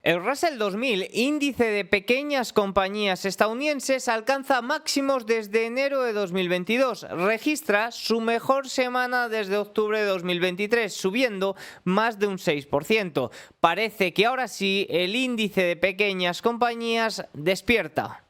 El Russell 2000, índice de pequeñas compañías estadounidenses, alcanza máximos desde enero de 2022. Registra su mejor semana desde octubre de 2023, subiendo más de un 6%. Parece que ahora sí el índice de pequeñas compañías despierta.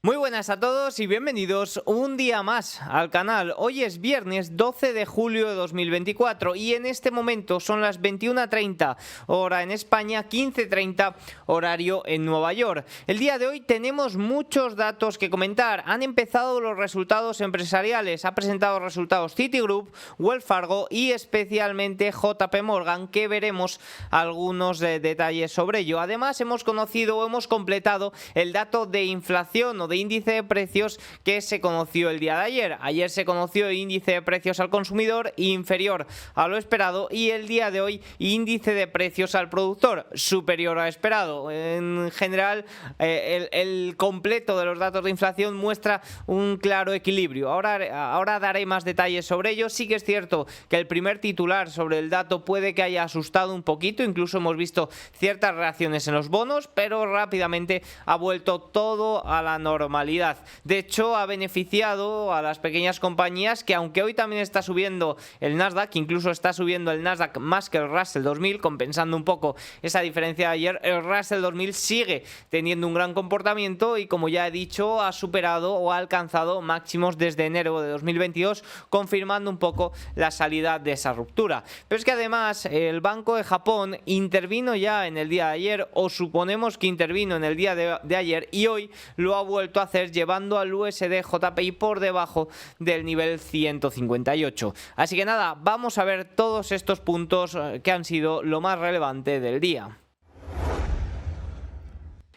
Muy buenas a todos y bienvenidos un día más al canal. Hoy es viernes 12 de julio de 2024 y en este momento son las 21:30 hora en España, 15:30 horario en Nueva York. El día de hoy tenemos muchos datos que comentar. Han empezado los resultados empresariales, ha presentado resultados Citigroup, Wells Fargo y especialmente JP Morgan, que veremos algunos detalles sobre ello. Además hemos completado el dato de inflación o de índice de precios que se conoció el día de ayer. Ayer se conoció el índice de precios al consumidor inferior a lo esperado y el día de hoy índice de precios al productor superior a lo esperado. En general el completo de los datos de inflación muestra un claro equilibrio. Ahora daré más detalles sobre ello. Sí que es cierto que el primer titular sobre el dato puede que haya asustado un poquito, incluso hemos visto ciertas reacciones en los bonos, pero rápidamente ha vuelto todo a la normalidad. De hecho, ha beneficiado a las pequeñas compañías que, aunque hoy también está subiendo el Nasdaq, incluso está subiendo el Nasdaq más que el Russell 2000, compensando un poco esa diferencia de ayer, el Russell 2000 sigue teniendo un gran comportamiento y, como ya he dicho, ha superado o ha alcanzado máximos desde enero de 2022, confirmando un poco la salida de esa ruptura. Pero es que además el Banco de Japón intervino ya en el día de ayer, o suponemos que intervino en el día de ayer, y hoy lo ha vuelto a hacer, llevando al USD JPY por debajo del nivel 158. Así que nada, vamos a ver todos estos puntos que han sido lo más relevante del día.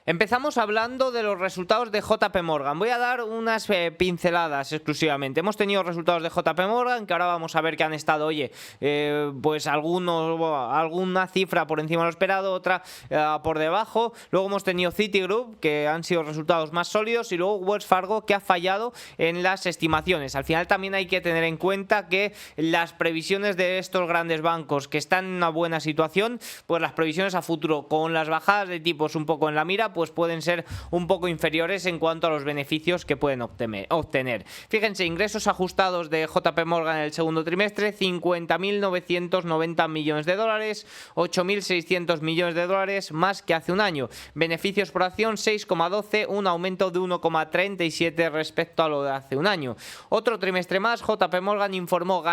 Empezamos hablando de los resultados de JP Morgan. Voy a dar unas pinceladas exclusivamente. Hemos tenido resultados de JP Morgan que ahora vamos a ver que han estado, pues alguna cifra por encima de lo esperado, otra por debajo. Luego hemos tenido Citigroup, que han sido resultados más sólidos, y luego Wells Fargo, que ha fallado en las estimaciones. Al final también hay que tener en cuenta que las previsiones de estos grandes bancos que están en una buena situación, pues las previsiones a futuro con las bajadas de tipos un poco en la mira, pues pueden ser un poco inferiores en cuanto a los beneficios que pueden obtener. Fíjense, ingresos ajustados de JP Morgan en el segundo trimestre, 50.990 millones de dólares, 8.600 millones de dólares más que hace un año. Beneficios por acción 6,12, un aumento de 1,37 respecto a lo de hace un año. Otro trimestre más, JP Morgan informó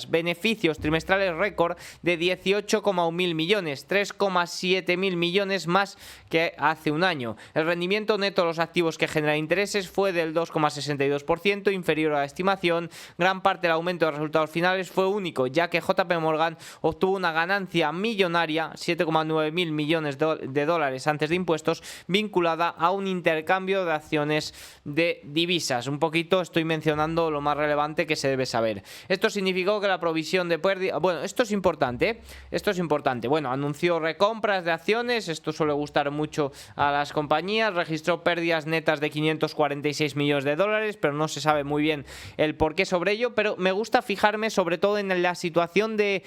beneficios trimestrales récord de 18,1 mil millones, 3,7 mil millones más que hace un año. El rendimiento neto de los activos que generan intereses fue del 2,62%, inferior a la estimación. Gran parte del aumento de resultados finales fue único, ya que JP Morgan obtuvo una ganancia millonaria, 7,9 mil millones de dólares antes de impuestos, vinculada a un intercambio de acciones de divisas. Un poquito estoy mencionando lo más relevante que se debe saber. Esto significó que la provisión de pérdida... Bueno, esto es importante, Bueno, anunció recompras de acciones, esto suele gustar mucho a las compañías, registró pérdidas netas de 546 millones de dólares, pero no se sabe muy bien el porqué sobre ello, pero me gusta fijarme sobre todo en la situación del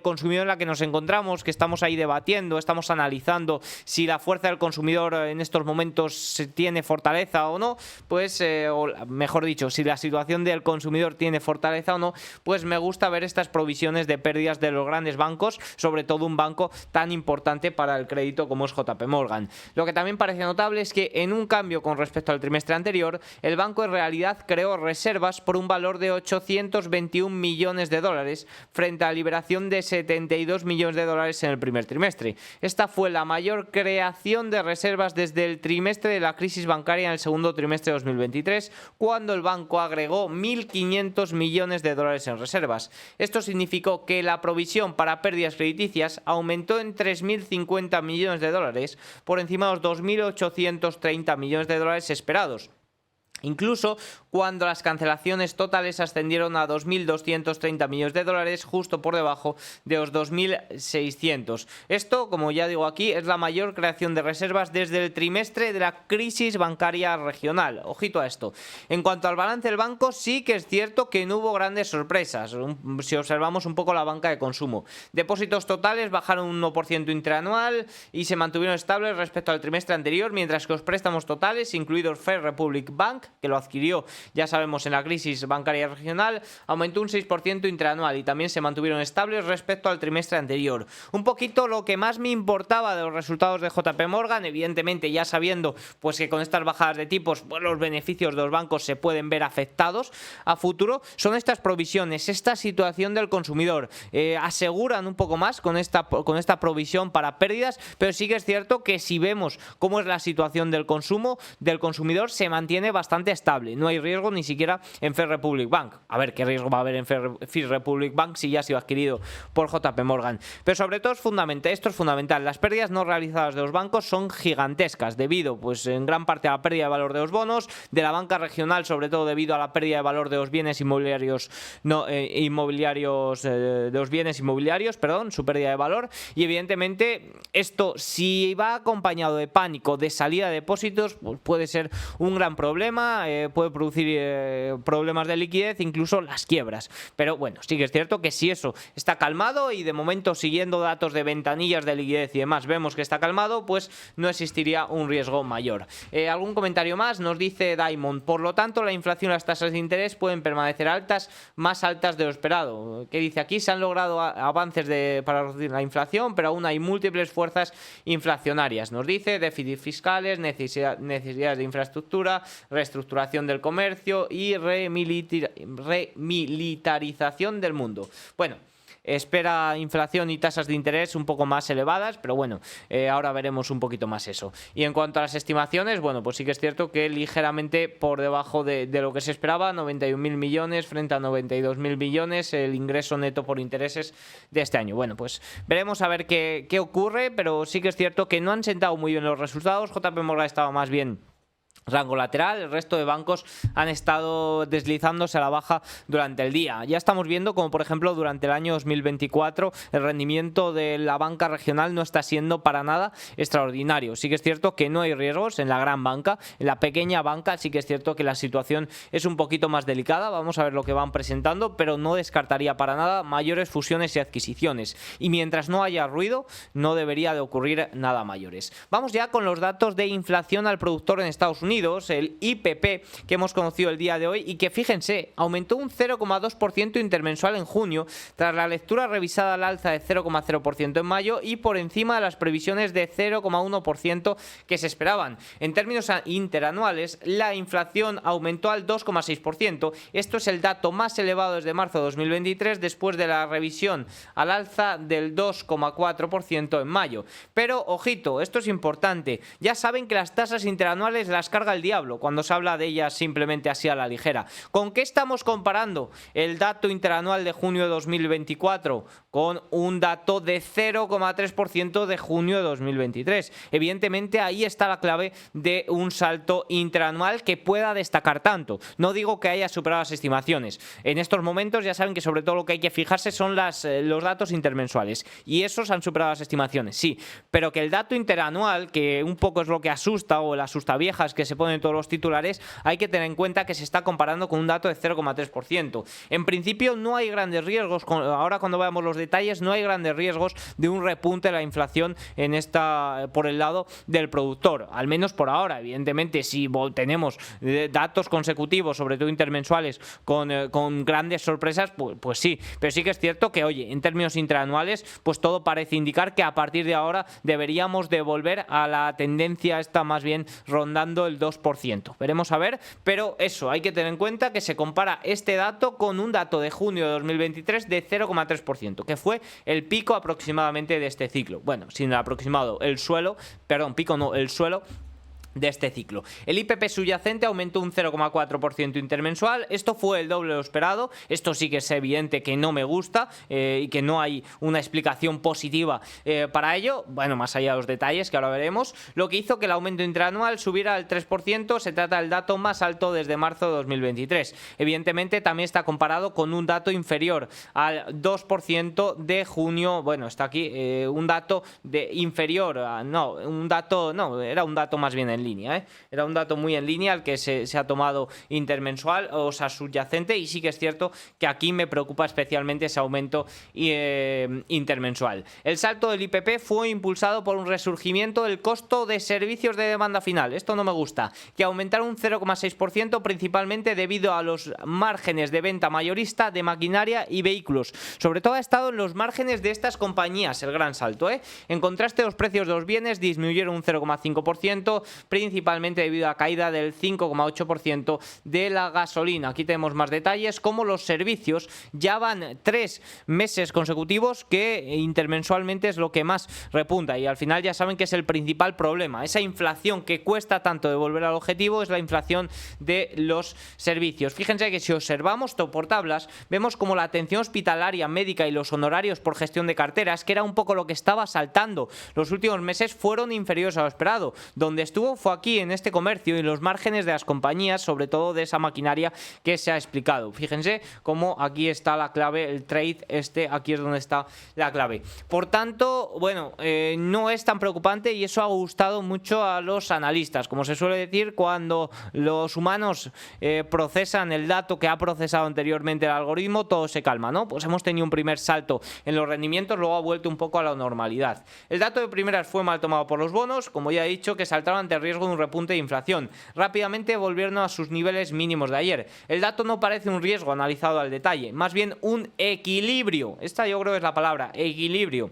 consumidor en la que nos encontramos, que estamos ahí debatiendo, estamos analizando si la fuerza del consumidor en estos momentos tiene fortaleza o no, pues, o mejor dicho, si la situación del consumidor tiene fortaleza o no, pues me gusta ver estas provisiones de pérdidas de los grandes bancos, sobre todo un banco tan importante para el crédito como es JP Morgan. Lo que también parece notable es que, en un cambio con respecto al trimestre anterior, el banco en realidad creó reservas por un valor de 821 millones de dólares frente a la liberación de 72 millones de dólares en el primer trimestre. Esta fue la mayor creación de reservas desde el trimestre de la crisis bancaria en el segundo trimestre de 2023, cuando el banco agregó 1.500 millones de dólares en reservas. Esto significó que la provisión para pérdidas crediticias aumentó en 3.050 millones de dólares, por encima de los 2.830 millones de dólares esperados. Incluso cuando las cancelaciones totales ascendieron a 2.230 millones de dólares, justo por debajo de los 2.600. Esto, como ya digo aquí, es la mayor creación de reservas desde el trimestre de la crisis bancaria regional. Ojito a esto. En cuanto al balance del banco, sí que es cierto que no hubo grandes sorpresas, si observamos un poco la banca de consumo. Depósitos totales bajaron un 1% interanual y se mantuvieron estables respecto al trimestre anterior, mientras que los préstamos totales, incluidos First Republic Bank, que lo adquirió, ya sabemos, en la crisis bancaria regional, aumentó un 6% interanual y también se mantuvieron estables respecto al trimestre anterior. Un poquito lo que más me importaba de los resultados de JP Morgan, evidentemente ya sabiendo pues que con estas bajadas de tipos pues, los beneficios de los bancos se pueden ver afectados a futuro, son estas provisiones, esta situación del consumidor. Aseguran un poco más con esta provisión para pérdidas, pero sí que es cierto que si vemos cómo es la situación del consumo, del consumidor, se mantiene bastante estable. No hay riesgo ni siquiera en First Republic Bank. A ver, ¿qué riesgo va a haber en First Republic Bank si ya ha sido adquirido por JP Morgan? Pero sobre todo esto es fundamental. Las pérdidas no realizadas de los bancos son gigantescas debido, pues en gran parte a la pérdida de valor de los bonos, de la banca regional, sobre todo debido a la pérdida de valor de los bienes inmobiliarios, su pérdida de valor. Y evidentemente esto, si va acompañado de pánico, de salida de depósitos, pues puede ser un gran problema. Puede producir problemas de liquidez, incluso las quiebras. Pero bueno, sí que es cierto que si eso está calmado y de momento siguiendo datos de ventanillas de liquidez y demás vemos que está calmado, pues no existiría un riesgo mayor. ¿Algún comentario más? Nos dice Diamond: por lo tanto la inflación y las tasas de interés pueden permanecer altas, más altas de lo esperado. ¿Qué dice aquí? Se han logrado avances para reducir la inflación, pero aún hay múltiples fuerzas inflacionarias. Nos dice déficit fiscales, necesidades de infraestructura, reestructuración del comercio y remilitarización del mundo. Bueno, espera inflación y tasas de interés un poco más elevadas, pero bueno, ahora veremos un poquito más eso. Y en cuanto a las estimaciones, bueno, pues sí que es cierto que ligeramente por debajo de lo que se esperaba, 91.000 millones frente a 92.000 millones el ingreso neto por intereses de este año. Bueno, pues veremos a ver qué ocurre, pero sí que es cierto que no han sentado muy bien los resultados. JP Morgan estaba más bien rango lateral, el resto de bancos han estado deslizándose a la baja durante el día. Ya estamos viendo como, por ejemplo, durante el año 2024 el rendimiento de la banca regional no está siendo para nada extraordinario. Sí que es cierto que no hay riesgos en la gran banca, en la pequeña banca sí que es cierto que la situación es un poquito más delicada. Vamos a ver lo que van presentando, pero no descartaría para nada mayores fusiones y adquisiciones. Y mientras no haya ruido, no debería de ocurrir nada mayores. Vamos ya con los datos de inflación al productor en Estados Unidos. El IPP que hemos conocido el día de hoy y que, fíjense, aumentó un 0,2% intermensual en junio tras la lectura revisada al alza de 0,0% en mayo y por encima de las previsiones de 0,1% que se esperaban. En términos interanuales, la inflación aumentó al 2,6%. Esto es el dato más elevado desde marzo de 2023 después de la revisión al alza del 2,4% en mayo. Pero, ojito, esto es importante. Ya saben que las tasas interanuales las carga el diablo cuando se habla de ellas simplemente así a la ligera. ¿Con qué estamos comparando el dato interanual de junio de 2024? Con un dato de 0,3% de junio de 2023. Evidentemente ahí está la clave de un salto interanual que pueda destacar tanto. No digo que haya superado las estimaciones. En estos momentos ya saben que sobre todo lo que hay que fijarse son los datos intermensuales y esos han superado las estimaciones, sí, pero que el dato interanual, que un poco es lo que asusta o el asustaviejas que se ponen todos los titulares, hay que tener en cuenta que se está comparando con un dato de 0,3%. En principio no hay grandes riesgos, ahora cuando veamos los detalles, no hay grandes riesgos de un repunte de la inflación por el lado del productor, al menos por ahora. Evidentemente, si tenemos datos consecutivos, sobre todo intermensuales, con grandes sorpresas, pues sí, pero sí que es cierto que, oye, en términos interanuales, pues todo parece indicar que a partir de ahora deberíamos de volver a la tendencia esta más bien rondando el 2%. Veremos a ver, pero eso, hay que tener en cuenta que se compara este dato con un dato de junio de 2023 de 0,3%, que fue el pico aproximadamente de este ciclo. Bueno, sin el aproximado, el suelo de este ciclo. El IPP subyacente aumentó un 0,4% intermensual. Esto fue el doble de lo esperado. Esto sí que es evidente que no me gusta y que no hay una explicación positiva para ello. Bueno, más allá de los detalles que ahora veremos. Lo que hizo que el aumento interanual subiera al 3%. Se trata del dato más alto desde marzo de 2023. Evidentemente también está comparado con un dato inferior al 2% de junio. Bueno, está aquí un dato inferior a, era un dato más bien en línea, era un dato muy en línea al que se ha tomado intermensual, o sea, subyacente, y sí que es cierto que aquí me preocupa especialmente ese aumento intermensual. El salto del IPP fue impulsado por un resurgimiento del costo de servicios de demanda final. Esto no me gusta, que aumentaron un 0,6% principalmente debido a los márgenes de venta mayorista de maquinaria y vehículos. Sobre todo ha estado en los márgenes de estas compañías el gran salto. En contraste, los precios de los bienes disminuyeron un 0,5%, principalmente debido a la caída del 5,8% de la gasolina. Aquí tenemos más detalles, como los servicios ya van 3 meses consecutivos que intermensualmente es lo que más repunta, y al final ya saben que es el principal problema. Esa inflación que cuesta tanto de volver al objetivo es la inflación de los servicios. Fíjense que si observamos por tablas, vemos como la atención hospitalaria, médica y los honorarios por gestión de carteras, que era un poco lo que estaba saltando los últimos meses, fueron inferiores a lo esperado. Donde estuvo fue aquí en este comercio y los márgenes de las compañías, sobre todo de esa maquinaria que se ha explicado. Fíjense cómo aquí está la clave, el trade aquí es donde está la clave. Por tanto, bueno, no es tan preocupante, y eso ha gustado mucho a los analistas. Como se suele decir, cuando los humanos procesan el dato que ha procesado anteriormente el algoritmo, todo se calma, ¿no? Pues hemos tenido un primer salto en los rendimientos, luego ha vuelto un poco a la normalidad. El dato de primeras fue mal tomado por los bonos, como ya he dicho, que saltaron ante el riesgo de un repunte de inflación. Rápidamente volvieron a sus niveles mínimos de ayer. El dato no parece un riesgo analizado al detalle, más bien un equilibrio. Esta yo creo que es la palabra, equilibrio.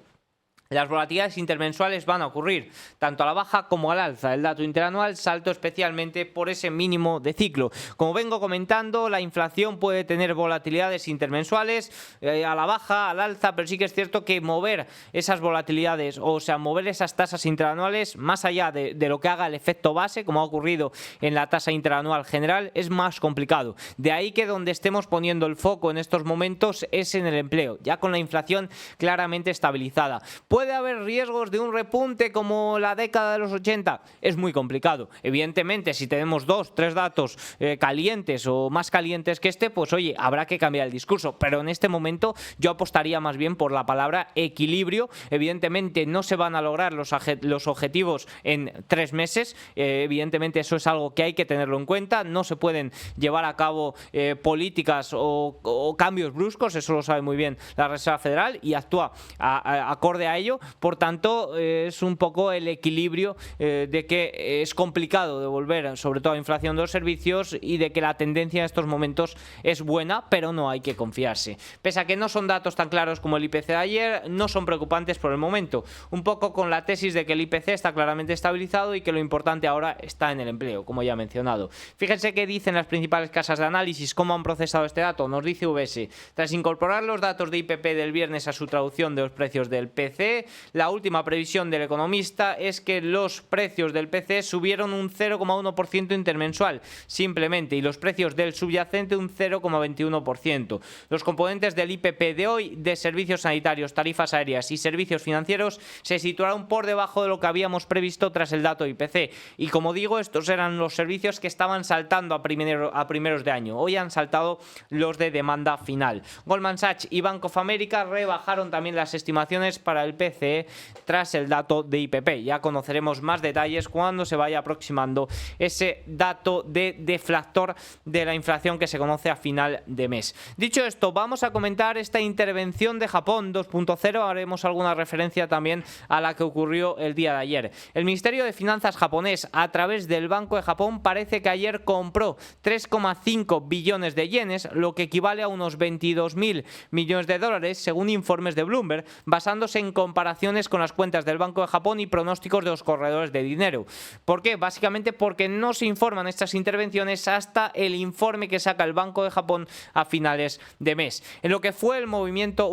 Las volatilidades intermensuales van a ocurrir tanto a la baja como al alza. El dato interanual saltó especialmente por ese mínimo de ciclo. Como vengo comentando, la inflación puede tener volatilidades intermensuales a la baja, al alza, pero sí que es cierto que mover esas volatilidades, o sea, mover esas tasas interanuales más allá de lo que haga el efecto base, como ha ocurrido en la tasa interanual general, es más complicado. De ahí que donde estemos poniendo el foco en estos momentos es en el empleo, ya con la inflación claramente estabilizada. ¿Puede haber riesgos de un repunte como la década de los 80? Es muy complicado. Evidentemente, si tenemos 2-3 datos calientes o más calientes que este, pues oye, habrá que cambiar el discurso. Pero en este momento yo apostaría más bien por la palabra equilibrio. Evidentemente no se van a lograr los objetivos en 3 meses. Evidentemente eso es algo que hay que tenerlo en cuenta. No se pueden llevar a cabo políticas o cambios bruscos. Eso lo sabe muy bien la Reserva Federal y actúa acorde a ello. Por tanto, es un poco el equilibrio de que es complicado de volver, sobre todo a inflación de los servicios, y de que la tendencia en estos momentos es buena, pero no hay que confiarse. Pese a que no son datos tan claros como el IPC de ayer, no son preocupantes por el momento. Un poco con la tesis de que el IPC está claramente estabilizado y que lo importante ahora está en el empleo, como ya he mencionado. Fíjense qué dicen las principales casas de análisis, cómo han procesado este dato. Nos dice UBS, tras incorporar los datos de IPP del viernes a su traducción de los precios del PC, la última previsión del economista es que los precios del PC subieron un 0,1% intermensual, simplemente, y los precios del subyacente un 0,21%. Los componentes del IPP de hoy, de servicios sanitarios, tarifas aéreas y servicios financieros, se situaron por debajo de lo que habíamos previsto tras el dato IPC. Y como digo, estos eran los servicios que estaban saltando a primeros de año. Hoy han saltado los de demanda final. Goldman Sachs y Bank of America rebajaron también las estimaciones para el PCE tras el dato de IPP. Ya conoceremos más detalles cuando se vaya aproximando ese dato de deflactor de la inflación que se conoce a final de mes. Dicho esto, vamos a comentar esta intervención de Japón 2.0. Haremos alguna referencia también a la que ocurrió el día de ayer. El Ministerio de Finanzas japonés, a través del Banco de Japón, parece que ayer compró 3,5 billones de yenes, lo que equivale a unos 22.000 millones de dólares, según informes de Bloomberg, basándose en comparaciones con las cuentas del Banco de Japón y pronósticos de los corredores de dinero. ¿Por qué? Básicamente porque no se informan estas intervenciones hasta el informe que saca el Banco de Japón a finales de mes. En lo que fue un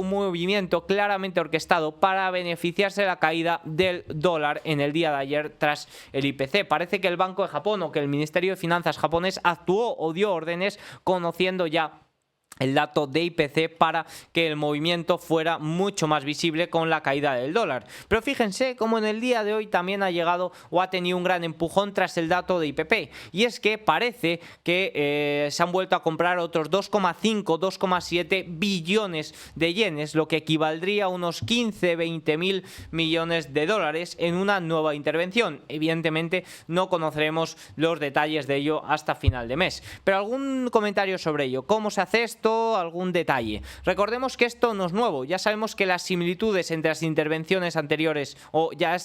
movimiento claramente orquestado para beneficiarse de la caída del dólar en el día de ayer tras el IPC. Parece que el Banco de Japón o que el Ministerio de Finanzas japonés actuó o dio órdenes conociendo ya el dato de IPC para que el movimiento fuera mucho más visible con la caída del dólar. Pero fíjense cómo en el día de hoy también ha llegado o ha tenido un gran empujón tras el dato de IPP. Y es que parece que se han vuelto a comprar otros 2,5-2,7 billones de yenes, lo que equivaldría a unos 15-20 mil millones de dólares en una nueva intervención. Evidentemente no conoceremos los detalles de ello hasta final de mes. Pero algún comentario sobre ello. ¿Cómo se hace esto? Algún detalle. Recordemos que esto no es nuevo, ya sabemos que las similitudes entre las intervenciones anteriores, o ya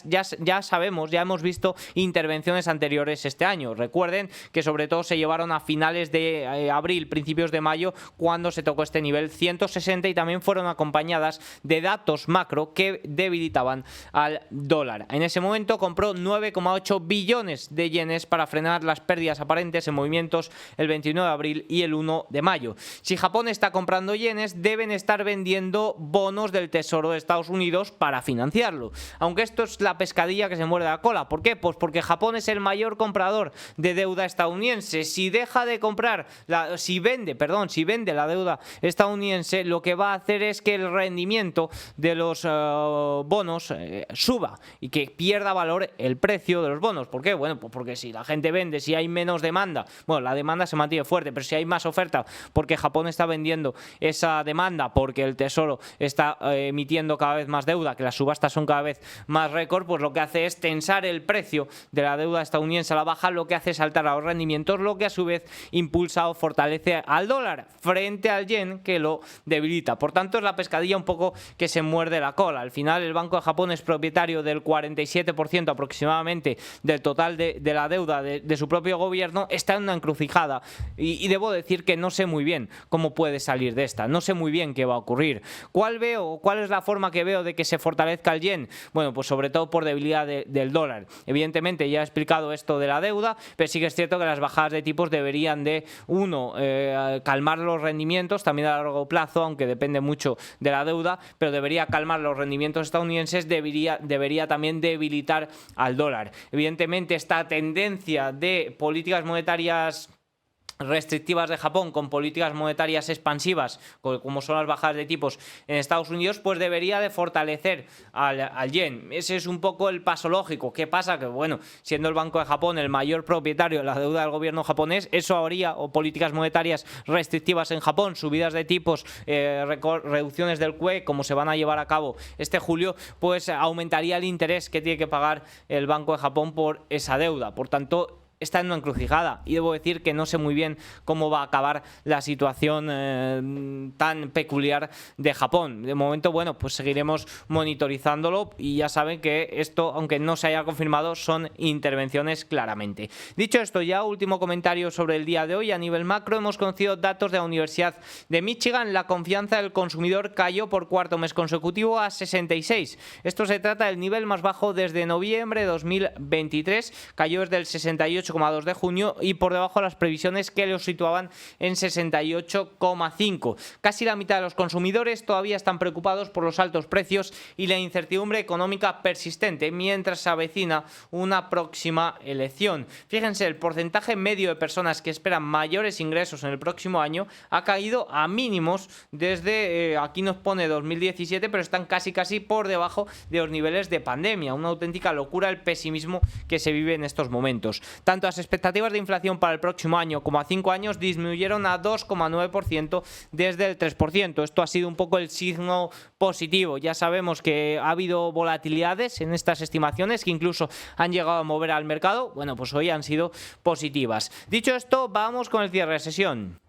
hemos visto intervenciones anteriores este año. Recuerden que sobre todo se llevaron a finales de abril, principios de mayo, cuando se tocó este nivel 160 y también fueron acompañadas de datos macro que debilitaban al dólar. En ese momento compró 9,8 billones de yenes para frenar las pérdidas aparentes en movimientos el 29 de abril y el 1 de mayo. Si Japón está comprando yenes, deben estar vendiendo bonos del Tesoro de Estados Unidos para financiarlo. Aunque esto es la pescadilla que se muerde la cola. ¿Por qué? Pues porque Japón es el mayor comprador de deuda estadounidense. Si deja de comprar, si vende la deuda estadounidense, lo que va a hacer es que el rendimiento de los bonos suba y que pierda valor el precio de los bonos. ¿Por qué? Bueno, pues porque si la gente vende, si hay menos demanda, bueno, la demanda se mantiene fuerte, pero si hay más oferta, porque Japón está vendiendo esa demanda, porque el Tesoro está emitiendo cada vez más deuda, que las subastas son cada vez más récord, pues lo que hace es tensar el precio de la deuda estadounidense a la baja, lo que hace es saltar a los rendimientos, lo que a su vez impulsa o fortalece al dólar frente al yen, que lo debilita. Por tanto, es la pescadilla un poco que se muerde la cola. Al final, el Banco de Japón es propietario del 47% aproximadamente del total de la deuda de su propio gobierno. Está en una encrucijada y debo decir que no sé muy bien cómo puede salir de esta. No sé muy bien qué va a ocurrir. ¿Cuál es la forma que veo de que se fortalezca el yen? Bueno, pues sobre todo por debilidad del dólar. Evidentemente ya he explicado esto de la deuda, pero sí que es cierto que las bajadas de tipos deberían de, calmar los rendimientos, también a largo plazo, aunque depende mucho de la deuda, pero debería calmar los rendimientos estadounidenses, debería también debilitar al dólar. Evidentemente esta tendencia de políticas monetarias restrictivas de Japón con políticas monetarias expansivas, como son las bajadas de tipos en Estados Unidos, pues debería de fortalecer al yen. Ese es un poco el paso lógico. ¿Qué pasa? Que bueno, siendo el Banco de Japón el mayor propietario de la deuda del gobierno japonés, eso habría, o políticas monetarias restrictivas en Japón, subidas de tipos, reducciones del QE, como se van a llevar a cabo este julio, pues aumentaría el interés que tiene que pagar el Banco de Japón por esa deuda. Por tanto, está en una encrucijada y debo decir que no sé muy bien cómo va a acabar la situación tan peculiar de Japón. De momento, bueno, pues seguiremos monitorizándolo y ya saben que esto, aunque no se haya confirmado, son intervenciones claramente. Dicho esto, ya último comentario sobre el día de hoy. A nivel macro hemos conocido datos de la Universidad de Michigan. La confianza del consumidor cayó por cuarto mes consecutivo a 66. Esto se trata del nivel más bajo desde noviembre de 2023. Cayó desde el 68,2 de junio y por debajo de las previsiones que lo situaban en 68,5. Casi la mitad de los consumidores todavía están preocupados por los altos precios y la incertidumbre económica persistente mientras se avecina una próxima elección. Fíjense, el porcentaje medio de personas que esperan mayores ingresos en el próximo año ha caído a mínimos desde, aquí nos pone 2017, pero están casi por debajo de los niveles de pandemia. Una auténtica locura el pesimismo que se vive en estos momentos. Tanto las expectativas de inflación para el próximo año como a 5 años disminuyeron a 2,9% desde el 3%. Esto ha sido un poco el signo positivo. Ya sabemos que ha habido volatilidades en estas estimaciones que incluso han llegado a mover al mercado. Bueno, pues hoy han sido positivas. Dicho esto, vamos con el cierre de sesión.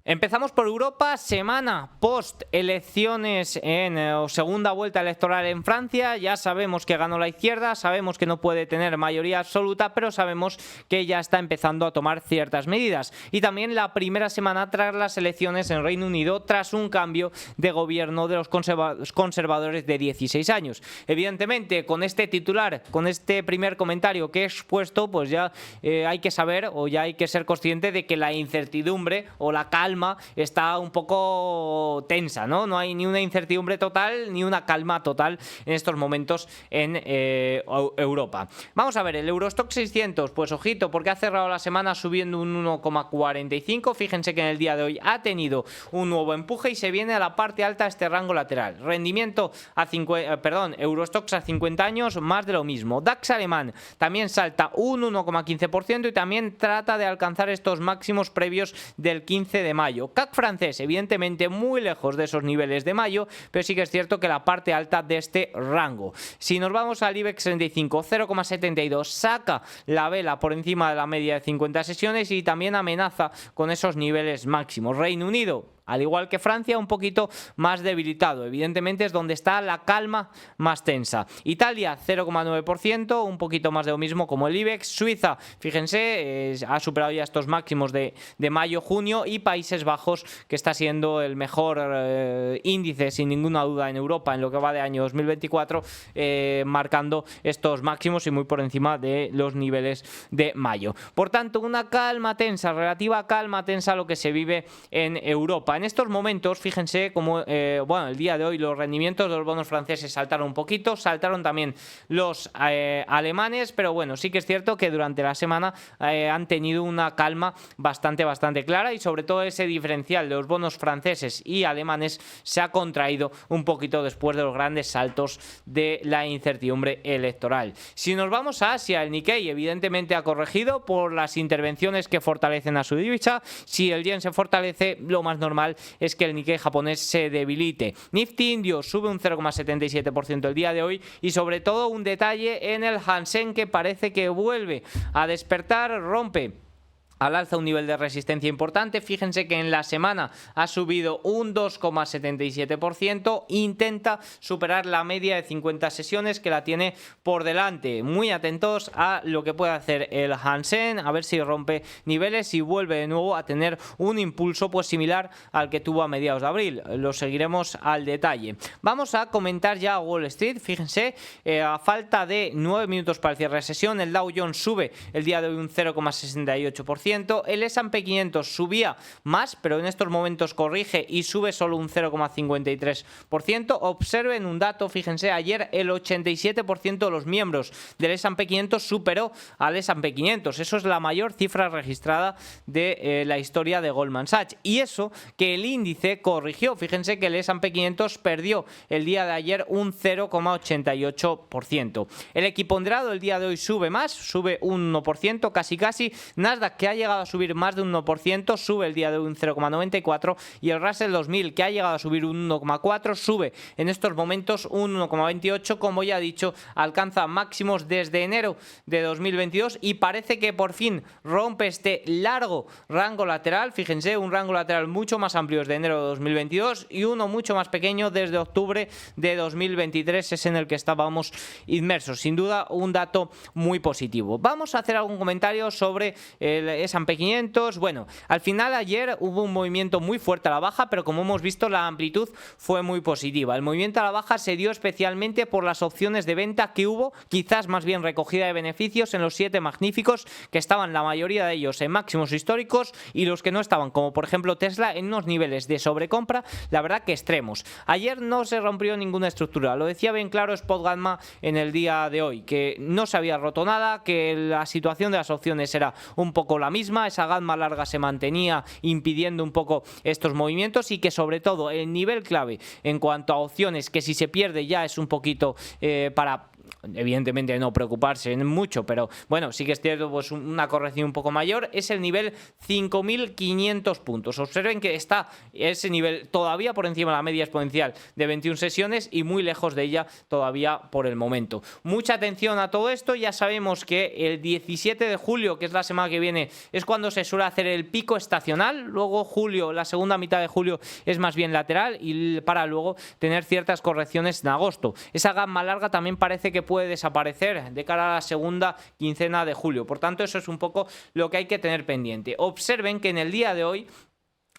Empezamos por Europa, semana post elecciones o segunda vuelta electoral en Francia. Ya sabemos que ganó la izquierda, sabemos que no puede tener mayoría absoluta, pero sabemos que ya está empezando a tomar ciertas medidas. Y también la primera semana tras las elecciones en Reino Unido, tras un cambio de gobierno de los conservadores de 16 años. Evidentemente, con este titular, con este primer comentario que he expuesto, pues ya hay que saber o ya hay que ser consciente de que la incertidumbre o la calma está un poco tensa, ¿no? No hay ni una incertidumbre total ni una calma total en estos momentos en Europa. Vamos a ver, el Eurostoxx 600, pues ojito, porque ha cerrado la semana subiendo un 1,45. Fíjense que en el día de hoy ha tenido un nuevo empuje y se viene a la parte alta de este rango lateral. Rendimiento a Eurostoxx a 50 años, más de lo mismo. DAX alemán también salta un 1,15% y también trata de alcanzar estos máximos previos del 15 de mayo. CAC francés, evidentemente muy lejos de esos niveles de mayo, pero sí que es cierto que la parte alta de este rango. Si nos vamos al IBEX 35, 0,72, saca la vela por encima de la media de 50 sesiones y también amenaza con esos niveles máximos. Reino Unido, al igual que Francia, un poquito más debilitado. Evidentemente es donde está la calma más tensa. Italia, 0,9%, un poquito más de lo mismo como el IBEX. Suiza, fíjense, ha superado ya estos máximos de mayo-junio. Y Países Bajos, que está siendo el mejor índice, sin ninguna duda, en Europa en lo que va de año 2024, marcando estos máximos y muy por encima de los niveles de mayo. Por tanto, una calma tensa, relativa calma tensa a lo que se vive en Europa. En estos momentos, fíjense cómo, el día de hoy los rendimientos de los bonos franceses saltaron un poquito, saltaron también los alemanes, pero bueno, sí que es cierto que durante la semana han tenido una calma bastante clara y sobre todo ese diferencial de los bonos franceses y alemanes se ha contraído un poquito después de los grandes saltos de la incertidumbre electoral. Si nos vamos a Asia, el Nikkei evidentemente ha corregido por las intervenciones que fortalecen a su divisa. Si el yen se fortalece, lo más normal es que el Nikkei japonés se debilite. Nifty indio sube un 0,77% el día de hoy y sobre todo un detalle en el Hansen que parece que vuelve a despertar, rompe al alza un nivel de resistencia importante. Fíjense que en la semana ha subido un 2,77%, intenta superar la media de 50 sesiones que la tiene por delante. Muy atentos a lo que puede hacer el Hansen, a ver si rompe niveles y vuelve de nuevo a tener un impulso pues similar al que tuvo a mediados de abril. Lo seguiremos al detalle. Vamos a comentar ya Wall Street. Fíjense, a falta de 9 minutos para el cierre de sesión, el Dow Jones sube el día de hoy un 0,68%. El S&P 500 subía más, pero en estos momentos corrige y sube solo un 0,53%. Observen un dato, fíjense, ayer el 87% de los miembros del S&P 500 superó al S&P 500. Eso es la mayor cifra registrada de la historia de Goldman Sachs. Y eso que el índice corrigió. Fíjense que el S&P 500 perdió el día de ayer un 0,88%. El equiponderado el día de hoy sube más, sube un 1%, casi. Nasdaq, que ha llegado a subir más de un 1%, sube el día de hoy un 0,94%, y el Russell 2000, que ha llegado a subir un 1,4%, sube en estos momentos un 1,28%, como ya he dicho, alcanza máximos desde enero de 2022 y parece que por fin rompe este largo rango lateral. Fíjense, un rango lateral mucho más amplio desde enero de 2022 y uno mucho más pequeño desde octubre de 2023, es en el que estábamos inmersos. Sin duda, un dato muy positivo. Vamos a hacer algún comentario sobre el S&P 500. Bueno, al final ayer hubo un movimiento muy fuerte a la baja, pero como hemos visto, la amplitud fue muy positiva. El movimiento a la baja se dio especialmente por las opciones de venta que hubo, quizás más bien recogida de beneficios en los 7 magníficos, que estaban la mayoría de ellos en máximos históricos, y los que no estaban, como por ejemplo Tesla, en unos niveles de sobrecompra, la verdad que extremos. Ayer no se rompió ninguna estructura, lo decía bien claro Spot Gamma en el día de hoy, que no se había roto nada, que la situación de las opciones era un poco la misma, esa gamma larga se mantenía impidiendo un poco estos movimientos, y que sobre todo el nivel clave en cuanto a opciones, que si se pierde ya es un poquito para evidentemente no preocuparse mucho, pero bueno, sí que es cierto, pues una corrección un poco mayor, es el nivel 5.500 puntos. Observen que está ese nivel todavía por encima de la media exponencial de 21 sesiones y muy lejos de ella todavía por el momento. Mucha atención a todo esto, ya sabemos que el 17 de julio, que es la semana que viene, es cuando se suele hacer el pico estacional, luego julio, la segunda mitad de julio es más bien lateral y para luego tener ciertas correcciones en agosto. Esa gama larga también parece que puede desaparecer de cara a la segunda quincena de julio, por tanto eso es un poco lo que hay que tener pendiente. Observen que en el día de hoy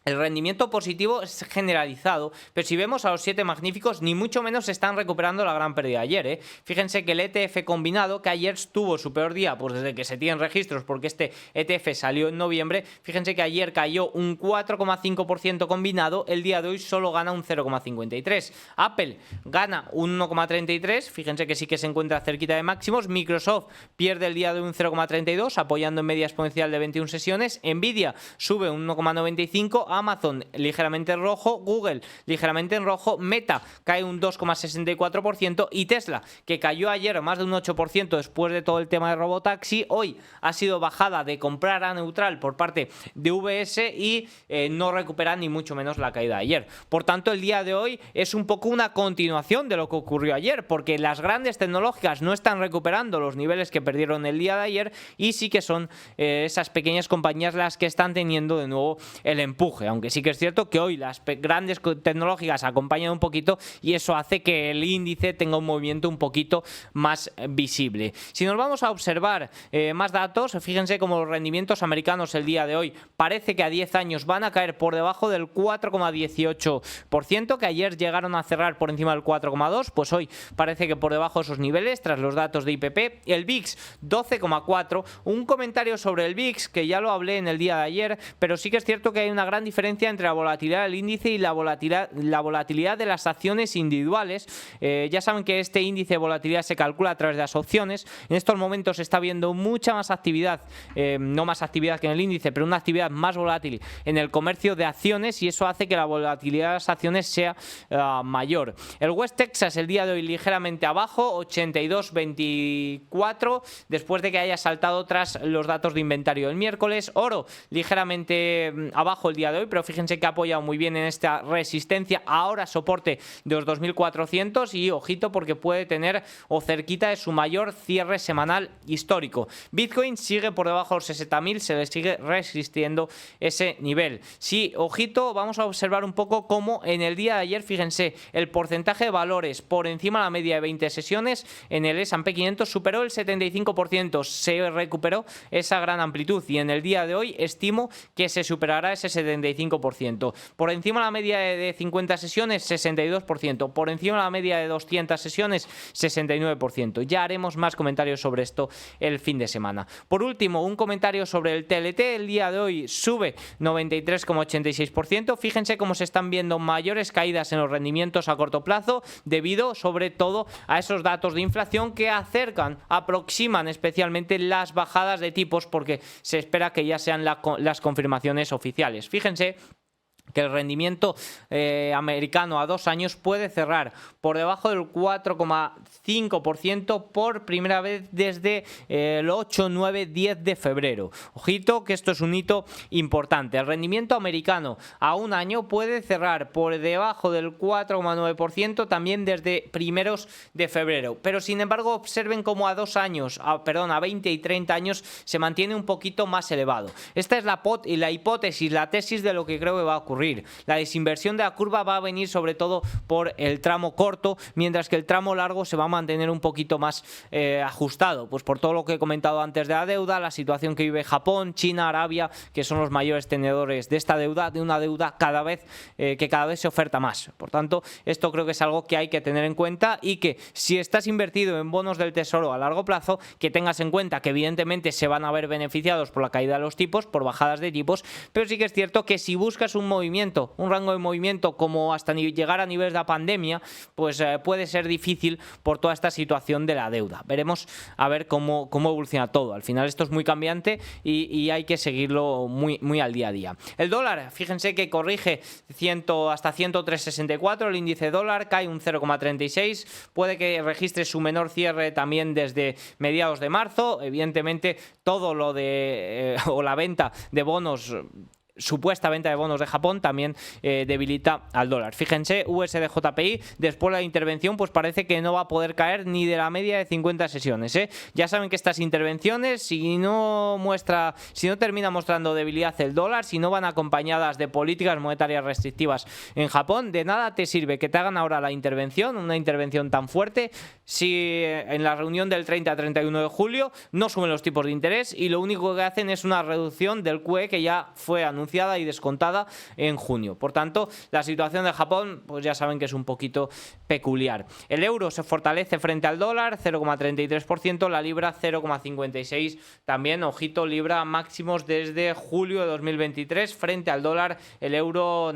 el rendimiento positivo es generalizado, pero si vemos a los 7 magníficos, ni mucho menos están recuperando la gran pérdida de ayer. Fíjense que el ETF combinado, que ayer tuvo su peor día, pues desde que se tienen registros, porque este ETF salió en noviembre, fíjense que ayer cayó un 4,5% combinado, el día de hoy solo gana un 0,53%. Apple gana un 1,33%, fíjense que sí que se encuentra cerquita de máximos. Microsoft pierde el día de hoy un 0,32%, apoyando en media exponencial de 21 sesiones. Nvidia sube un 1,95%, Amazon ligeramente en rojo, Google ligeramente en rojo, Meta cae un 2,64% y Tesla, que cayó ayer más de un 8% después de todo el tema de robotaxi, hoy ha sido bajada de comprar a neutral por parte de VS y no recupera ni mucho menos la caída de ayer. Por tanto, el día de hoy es un poco una continuación de lo que ocurrió ayer, porque las grandes tecnológicas no están recuperando los niveles que perdieron el día de ayer y sí que son esas pequeñas compañías las que están teniendo de nuevo el empuje. Aunque sí que es cierto que hoy las grandes tecnológicas acompañan un poquito y eso hace que el índice tenga un movimiento un poquito más visible. Si nos vamos a observar más datos, fíjense como los rendimientos americanos el día de hoy parece que a 10 años van a caer por debajo del 4,18%, que ayer llegaron a cerrar por encima del 4,2%, pues hoy parece que por debajo de esos niveles tras los datos de IPP. El VIX 12,4%, un comentario sobre el VIX que ya lo hablé en el día de ayer, pero sí que es cierto que hay una gran diferencia entre la volatilidad del índice y la volatilidad de las acciones individuales. Ya saben que este índice de volatilidad se calcula a través de las opciones. En estos momentos se está viendo mucha más actividad, no más actividad que en el índice, pero una actividad más volátil en el comercio de acciones y eso hace que la volatilidad de las acciones sea mayor. El West Texas el día de hoy ligeramente abajo, 82,24, después de que haya saltado tras los datos de inventario del miércoles. Oro ligeramente abajo el día de hoy, pero fíjense que ha apoyado muy bien en esta resistencia, ahora soporte de los 2.400 y ojito porque puede tener o cerquita de su mayor cierre semanal histórico. Bitcoin sigue por debajo de los 60.000, se le sigue resistiendo ese nivel. Sí, ojito, vamos a observar un poco cómo en el día de ayer, fíjense, el porcentaje de valores por encima de la media de 20 sesiones en el S&P 500 superó el 75%, se recuperó esa gran amplitud y en el día de hoy estimo que se superará ese 75%. Por encima de la media de 50 sesiones, 62%. Por encima de la media de 200 sesiones, 69%. Ya haremos más comentarios sobre esto el fin de semana. Por último, un comentario sobre el TLT. El día de hoy sube 93,86%. Fíjense cómo se están viendo mayores caídas en los rendimientos a corto plazo debido sobre todo a esos datos de inflación que aproximan especialmente las bajadas de tipos porque se espera que ya sean las confirmaciones oficiales. Fíjense que el rendimiento americano a 2 años puede cerrar por debajo del 4,5% por primera vez desde el 8, 9, 10 de febrero. Ojito que esto es un hito importante. El rendimiento americano a 1 año puede cerrar por debajo del 4,9% también desde primeros de febrero. Pero sin embargo observen cómo a 2 años, a 20 y 30 años se mantiene un poquito más elevado. Esta es la hipótesis, la tesis de lo que creo que va a ocurrir. La desinversión de la curva va a venir sobre todo por el tramo corto, mientras que el tramo largo se va a mantener un poquito más ajustado, pues por todo lo que he comentado antes de la deuda, la situación que vive Japón, China, Arabia, que son los mayores tenedores de esta deuda, de una deuda que cada vez se oferta más. Por tanto, esto creo que es algo que hay que tener en cuenta y que si estás invertido en bonos del Tesoro a largo plazo, que tengas en cuenta que evidentemente se van a ver beneficiados por la caída de los tipos, por bajadas de tipos, pero sí que es cierto que si buscas un movimiento movimiento, como hasta llegar a niveles de la pandemia, pues puede ser difícil por toda esta situación de la deuda. Veremos a ver cómo evoluciona todo. Al final esto es muy cambiante y hay que seguirlo muy al día a día. El dólar, fíjense que corrige hasta 103,64, el índice dólar cae un 0,36, puede que registre su menor cierre también desde mediados de marzo. Evidentemente todo lo de o la venta de bonos, supuesta venta de bonos de Japón, también debilita al dólar. Fíjense, USD-JPY, después de la intervención, pues parece que no va a poder caer ni de la media de 50 sesiones. Ya saben que estas intervenciones, si no termina mostrando debilidad el dólar, si no van acompañadas de políticas monetarias restrictivas en Japón, de nada te sirve que te hagan ahora la intervención, una intervención tan fuerte, si en la reunión del 30 a 31 de julio no suben los tipos de interés y lo único que hacen es una reducción del QE que ya fue anunciada y descontada en junio. Por tanto, la situación de Japón, pues ya saben que es un poquito peculiar. El euro se fortalece frente al dólar, 0,33%, la libra 0,56%. También, ojito, libra máximos desde julio de 2023 frente al dólar. El euro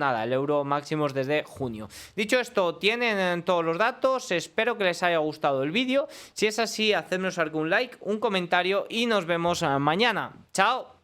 máximos desde junio. Dicho esto, tienen todos los datos. Espero que les haya gustado el vídeo. Si es así, hacednos algún like, un comentario y nos vemos mañana. ¡Chao!